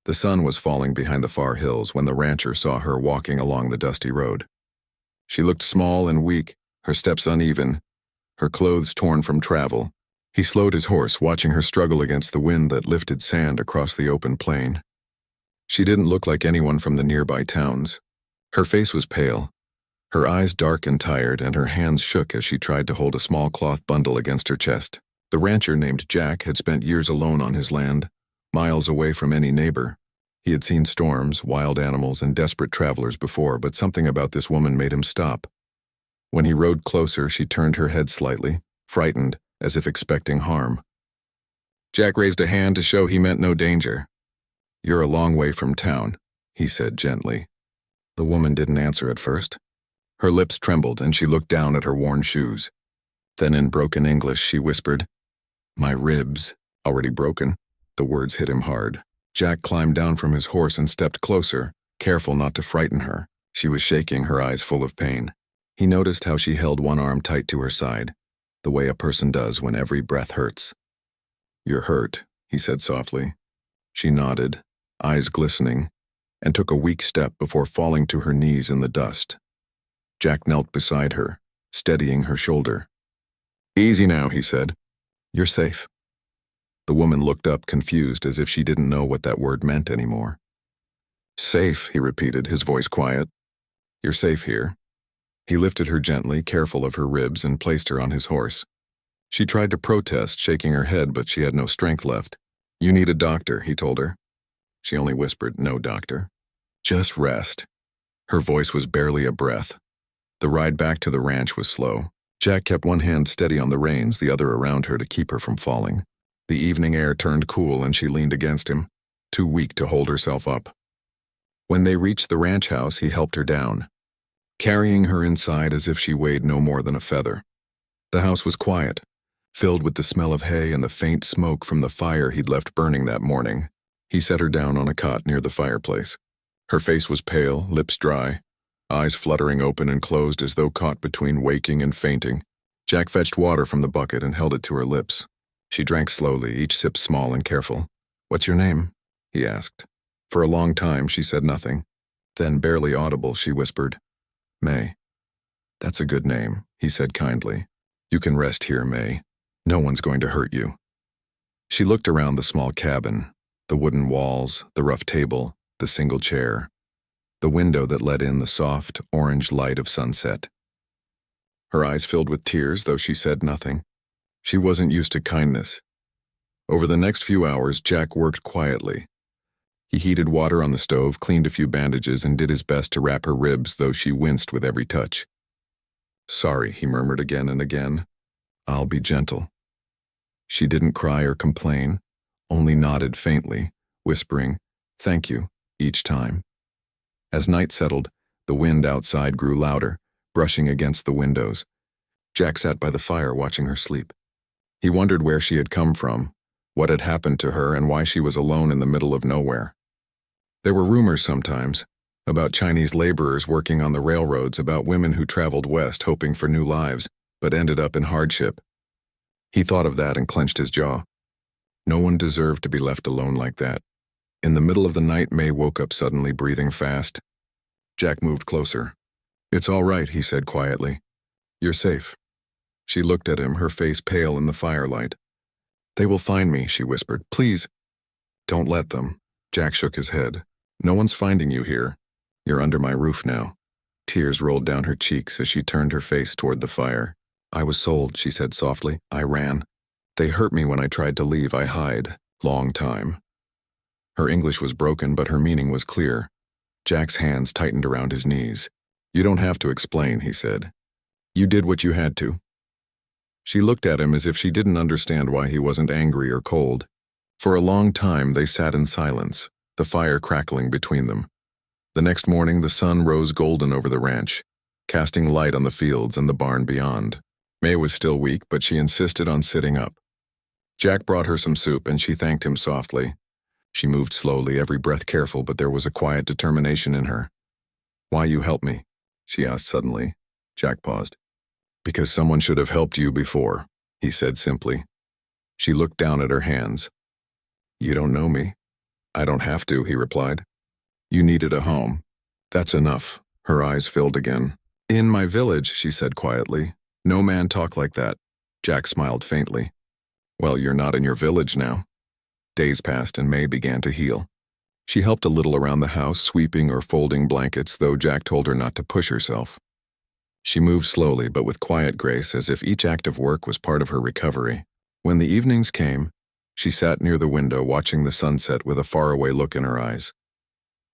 The sun was falling behind the far hills when the rancher saw her walking along the dusty road. She looked small and weak, her steps uneven, her clothes torn from travel. He slowed his horse, watching her struggle against the wind that lifted sand across the open plain. She didn't look like anyone from the nearby towns. Her face was pale, her eyes dark and tired, and her hands shook as she tried to hold a small cloth bundle against her chest. The rancher named Jack had spent years alone on his land, miles away from any neighbor. He had seen storms, wild animals, and desperate travelers before, but something about this woman made him stop. When he rode closer, she turned her head slightly, frightened, as if expecting harm. Jack raised a hand to show he meant no danger. "You're a long way from town," he said gently. The woman didn't answer at first. Her lips trembled, and she looked down at her worn shoes. Then in broken English, she whispered, "My ribs." Already broken, the words hit him hard. Jack climbed down from his horse and stepped closer, careful not to frighten her. She was shaking, her eyes full of pain. He noticed how she held one arm tight to her side, the way a person does when every breath hurts. "You're hurt," he said softly. She nodded, eyes glistening, and took a weak step before falling to her knees in the dust. Jack knelt beside her, steadying her shoulder. "Easy now," he said. "You're safe." The woman looked up, confused, as if she didn't know what that word meant anymore. "Safe," he repeated, his voice quiet. "You're safe here." He lifted her gently, careful of her ribs, and placed her on his horse. She tried to protest, shaking her head, but she had no strength left. "You need a doctor," he told her. She only whispered, "No, doctor. Just rest." Her voice was barely a breath. The ride back to the ranch was slow. Jack kept one hand steady on the reins, the other around her to keep her from falling. The evening air turned cool and she leaned against him, too weak to hold herself up. When they reached the ranch house, he helped her down, carrying her inside as if she weighed no more than a feather. The house was quiet, filled with the smell of hay and the faint smoke from the fire he'd left burning that morning. He set her down on a cot near the fireplace. Her face was pale, lips dry, eyes fluttering open and closed as though caught between waking and fainting. Jack fetched water from the bucket and held it to her lips. She drank slowly, each sip small and careful. "What's your name?" he asked. For a long time, she said nothing. Then, barely audible, she whispered, "May." "That's a good name," he said kindly. "You can rest here, May. No one's going to hurt you." She looked around the small cabin, the wooden walls, the rough table, the single chair, the window that let in the soft, orange light of sunset. Her eyes filled with tears, though she said nothing. She wasn't used to kindness. Over the next few hours, Jack worked quietly. He heated water on the stove, cleaned a few bandages, and did his best to wrap her ribs, though she winced with every touch. "Sorry," he murmured again and again. "I'll be gentle." She didn't cry or complain, only nodded faintly, whispering, "Thank you," each time. As night settled, the wind outside grew louder, brushing against the windows. Jack sat by the fire watching her sleep. He wondered where she had come from, what had happened to her, and why she was alone in the middle of nowhere. There were rumors sometimes, about Chinese laborers working on the railroads, about women who traveled west hoping for new lives, but ended up in hardship. He thought of that and clenched his jaw. No one deserved to be left alone like that. In the middle of the night, May woke up suddenly, breathing fast. Jack moved closer. "It's all right," he said quietly. "You're safe." She looked at him, her face pale in the firelight. "They will find me," she whispered. "Please." "Don't let them." Jack shook his head. "No one's finding you here. You're under my roof now." Tears rolled down her cheeks as she turned her face toward the fire. "I was sold," she said softly. "I ran. They hurt me when I tried to leave. I hide. Long time." Her English was broken, but her meaning was clear. Jack's hands tightened around his knees. "You don't have to explain," he said. "You did what you had to." She looked at him as if she didn't understand why he wasn't angry or cold. For a long time they sat in silence, the fire crackling between them. The next morning the sun rose golden over the ranch, casting light on the fields and the barn beyond. May was still weak, but she insisted on sitting up. Jack brought her some soup and she thanked him softly. She moved slowly, every breath careful, but there was a quiet determination in her. "Why you help me?" she asked suddenly. Jack paused. "Because someone should have helped you before," he said simply. She looked down at her hands. "You don't know me." I don't have to, he replied. You needed a home. That's enough. Her eyes filled again. In my village, she said quietly. No man talk like that. Jack smiled faintly. Well, you're not in your village now. Days passed and May began to heal. She helped a little around the house, sweeping or folding blankets, though Jack told her not to push herself. She moved slowly but with quiet grace, as if each act of work was part of her recovery. When the evenings came, she sat near the window watching the sunset with a faraway look in her eyes.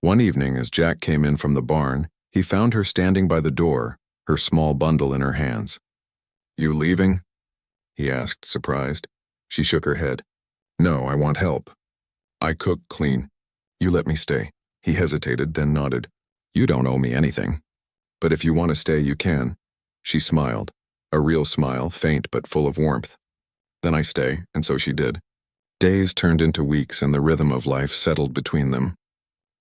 One evening, as Jack came in from the barn, he found her standing by the door, her small bundle in her hands. You leaving? He asked, surprised. She shook her head. No, I want help. I cook, clean. You let me stay. He hesitated, then nodded. You don't owe me anything. But if you want to stay, you can. She smiled, a real smile, faint but full of warmth. Then I stay, and so she did. Days turned into weeks, and the rhythm of life settled between them.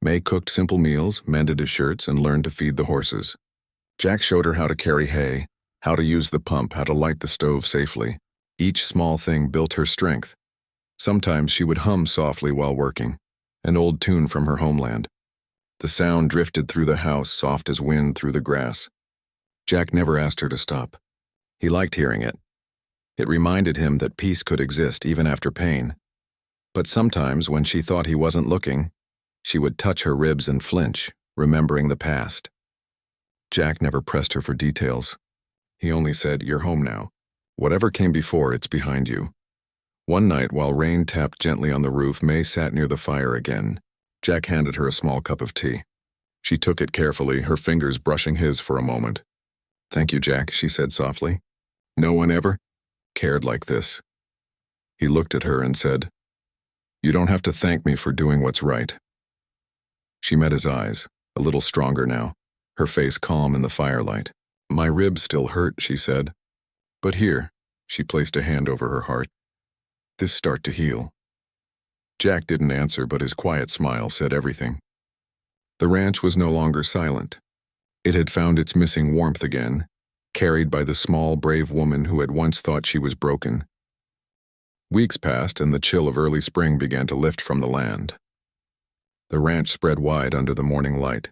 May cooked simple meals, mended his shirts, and learned to feed the horses. Jack showed her how to carry hay, how to use the pump, how to light the stove safely. Each small thing built her strength. Sometimes she would hum softly while working, an old tune from her homeland. The sound drifted through the house, soft as wind through the grass. Jack never asked her to stop. He liked hearing it. It reminded him that peace could exist even after pain. But sometimes, when she thought he wasn't looking, she would touch her ribs and flinch, remembering the past. Jack never pressed her for details. He only said, "You're home now. Whatever came before, it's behind you." One night, while rain tapped gently on the roof, May sat near the fire again. Jack handed her a small cup of tea. She took it carefully, her fingers brushing his for a moment. Thank you, Jack, she said softly. No one ever cared like this. He looked at her and said, You don't have to thank me for doing what's right. She met his eyes, a little stronger now, her face calm in the firelight. My ribs still hurt, she said. But here, she placed a hand over her heart. This start to heal. Jack didn't answer, but his quiet smile said everything. The ranch was no longer silent. It had found its missing warmth again, carried by the small, brave woman who had once thought she was broken. Weeks passed, and the chill of early spring began to lift from the land. The ranch spread wide under the morning light,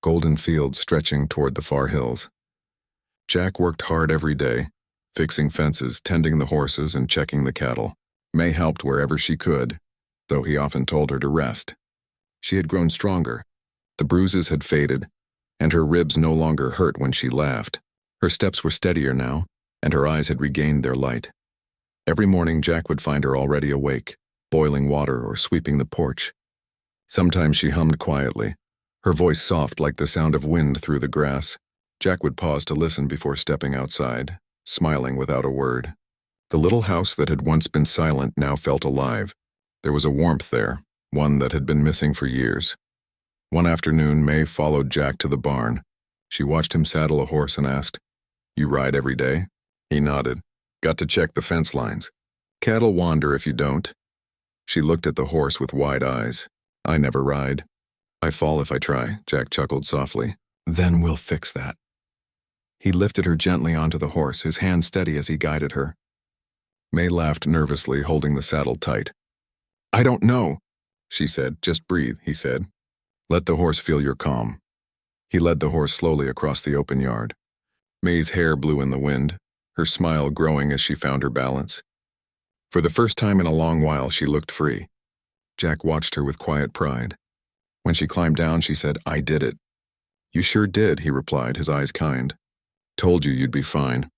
golden fields stretching toward the far hills. Jack worked hard every day, fixing fences, tending the horses, and checking the cattle. May helped wherever she could, though he often told her to rest. She had grown stronger. The bruises had faded, and her ribs no longer hurt when she laughed. Her steps were steadier now, and her eyes had regained their light. Every morning Jack would find her already awake, boiling water or sweeping the porch. Sometimes she hummed quietly, her voice soft like the sound of wind through the grass. Jack would pause to listen before stepping outside, smiling without a word. The little house that had once been silent now felt alive. There was a warmth there, one that had been missing for years. One afternoon, May followed Jack to the barn. She watched him saddle a horse and asked, You ride every day? He nodded. Got to check the fence lines. Cattle wander if you don't. She looked at the horse with wide eyes. I never ride. I fall if I try, Jack chuckled softly. Then we'll fix that. He lifted her gently onto the horse, his hand steady as he guided her. May laughed nervously, holding the saddle tight. I don't know, she said. Just breathe, he said. Let the horse feel your calm. He led the horse slowly across the open yard. May's hair blew in the wind, her smile growing as she found her balance. For the first time in a long while, she looked free. Jack watched her with quiet pride. When she climbed down, she said, I did it. You sure did, he replied, his eyes kind. Told you you'd be fine.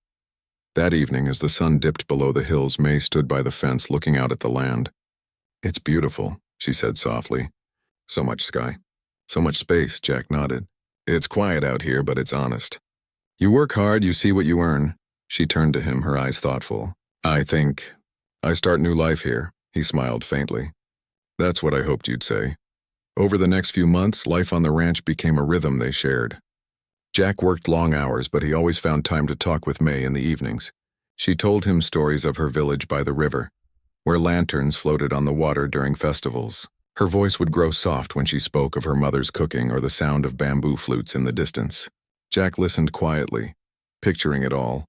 That evening, as the sun dipped below the hills, May stood by the fence looking out at the land. It's beautiful, she said softly. So much sky. So much space, Jack nodded. It's quiet out here, but it's honest. You work hard, you see what you earn. She turned to him, her eyes thoughtful. I think I start new life here, he smiled faintly. That's what I hoped you'd say. Over the next few months, life on the ranch became a rhythm they shared. Jack worked long hours, but he always found time to talk with May in the evenings. She told him stories of her village by the river, where lanterns floated on the water during festivals. Her voice would grow soft when she spoke of her mother's cooking or the sound of bamboo flutes in the distance. Jack listened quietly, picturing it all.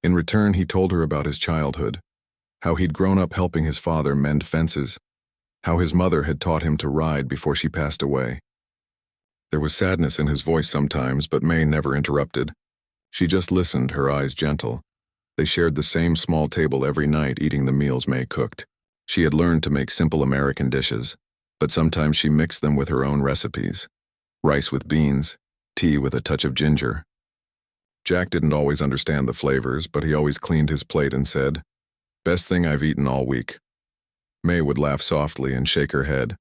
In return, he told her about his childhood, how he'd grown up helping his father mend fences, how his mother had taught him to ride before she passed away. There was sadness in his voice sometimes, but May never interrupted. She just listened, her eyes gentle. They shared the same small table every night, eating the meals May cooked. She had learned to make simple American dishes, but sometimes she mixed them with her own recipes. Rice with beans, tea with a touch of ginger. Jack didn't always understand the flavors, but he always cleaned his plate and said, "Best thing I've eaten all week." May would laugh softly and shake her head.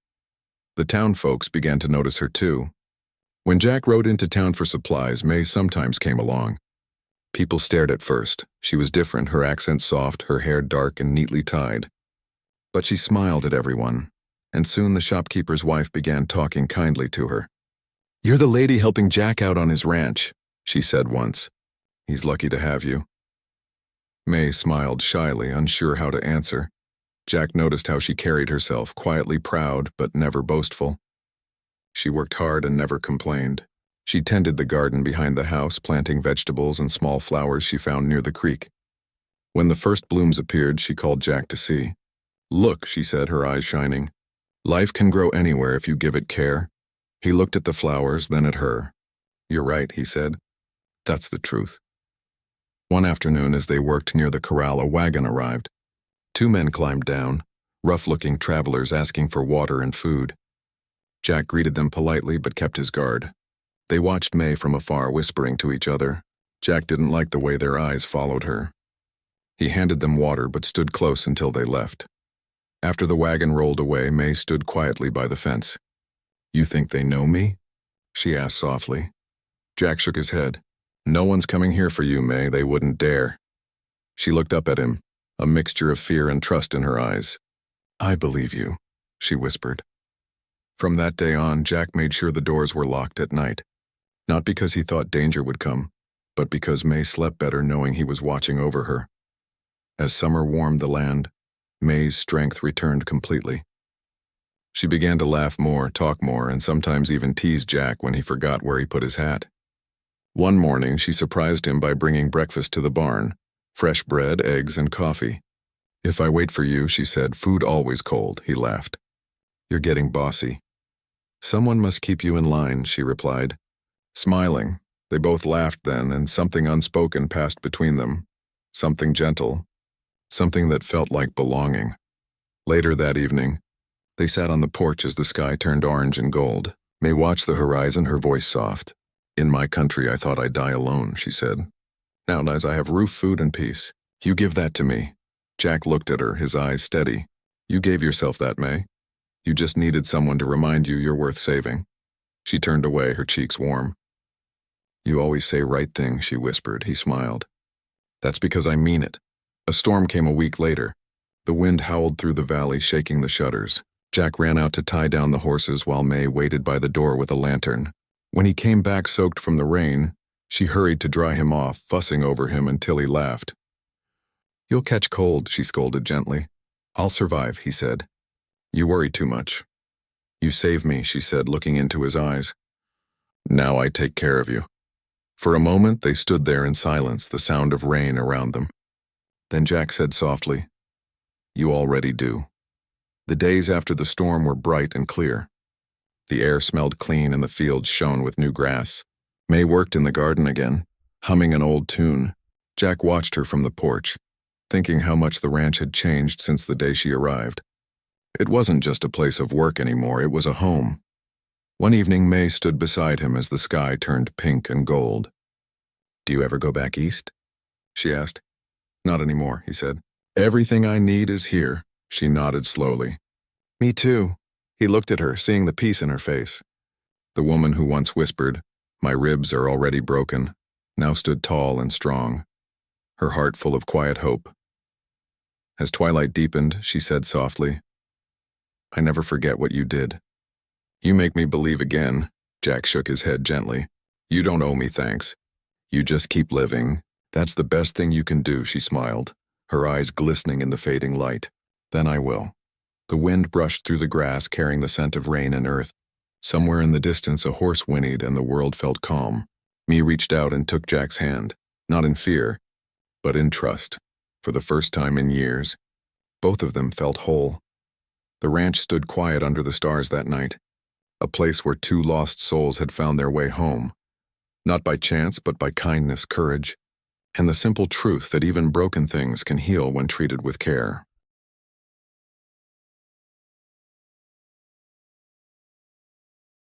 The town folks began to notice her too. When Jack rode into town for supplies, May sometimes came along. People stared at first. She was different, her accent soft, her hair dark and neatly tied. But she smiled at everyone, and soon the shopkeeper's wife began talking kindly to her. "You're the lady helping Jack out on his ranch," she said once. "He's lucky to have you." May smiled shyly, unsure how to answer. Jack noticed how she carried herself, quietly proud but never boastful. She worked hard and never complained. She tended the garden behind the house, planting vegetables and small flowers she found near the creek. When the first blooms appeared, she called Jack to see. "Look," she said, her eyes shining. "Life can grow anywhere if you give it care." He looked at the flowers, then at her. "You're right," he said. "That's the truth." One afternoon, as they worked near the corral, a wagon arrived. 2 men climbed down, rough-looking travelers asking for water and food. Jack greeted them politely but kept his guard. They watched May from afar, whispering to each other. Jack didn't like the way their eyes followed her. He handed them water but stood close until they left. After the wagon rolled away, May stood quietly by the fence. "You think they know me?" she asked softly. Jack shook his head. "No one's coming here for you, May. They wouldn't dare." She looked up at him, a mixture of fear and trust in her eyes. "I believe you," she whispered. From that day on, Jack made sure the doors were locked at night. Not because he thought danger would come, but because May slept better knowing he was watching over her. As summer warmed the land, May's strength returned completely. She began to laugh more, talk more, and sometimes even tease Jack when he forgot where he put his hat. One morning, she surprised him by bringing breakfast to the barn, fresh bread, eggs, and coffee. "If I wait for you," she said, "food always cold," he laughed. "You're getting bossy." "Someone must keep you in line," she replied. Smiling, they both laughed then, and something unspoken passed between them, something gentle, something that felt like belonging. Later that evening, they sat on the porch as the sky turned orange and gold. May watched the horizon, her voice soft. "In my country, I thought I'd die alone," she said. "Nowadays I have roof, food, and peace. You give that to me." Jack looked at her, his eyes steady. "You gave yourself that, May. You just needed someone to remind you you're worth saving." She turned away, her cheeks warm. "You always say right things," she whispered. He smiled. "That's because I mean it." A storm came a week later. The wind howled through the valley, shaking the shutters. Jack ran out to tie down the horses while May waited by the door with a lantern. When he came back soaked from the rain, she hurried to dry him off, fussing over him until he laughed. "You'll catch cold," she scolded gently. "I'll survive," he said. "You worry too much." "You save me," she said, looking into his eyes. "Now I take care of you." For a moment they stood there in silence, the sound of rain around them. Then Jack said softly, "You already do." The days after the storm were bright and clear. The air smelled clean and the fields shone with new grass. May worked in the garden again, humming an old tune. Jack watched her from the porch, thinking how much the ranch had changed since the day she arrived. It wasn't just a place of work anymore, it was a home. One evening, May stood beside him as the sky turned pink and gold. "Do you ever go back east?" she asked. "Not anymore," he said. "Everything I need is here." She nodded slowly. "Me too." He looked at her, seeing the peace in her face. The woman who once whispered, "My ribs are already broken," now stood tall and strong, her heart full of quiet hope. As twilight deepened, she said softly, "I never forget what you did." "You make me believe again." Jack shook his head gently. "You don't owe me thanks. You just keep living. That's the best thing you can do," she smiled, her eyes glistening in the fading light. "Then I will." The wind brushed through the grass, carrying the scent of rain and earth. Somewhere in the distance, a horse whinnied and the world felt calm. Mee reached out and took Jack's hand, not in fear, but in trust. For the first time in years, both of them felt whole. The ranch stood quiet under the stars that night, a place where two lost souls had found their way home, not by chance but by kindness, courage, and the simple truth that even broken things can heal when treated with care.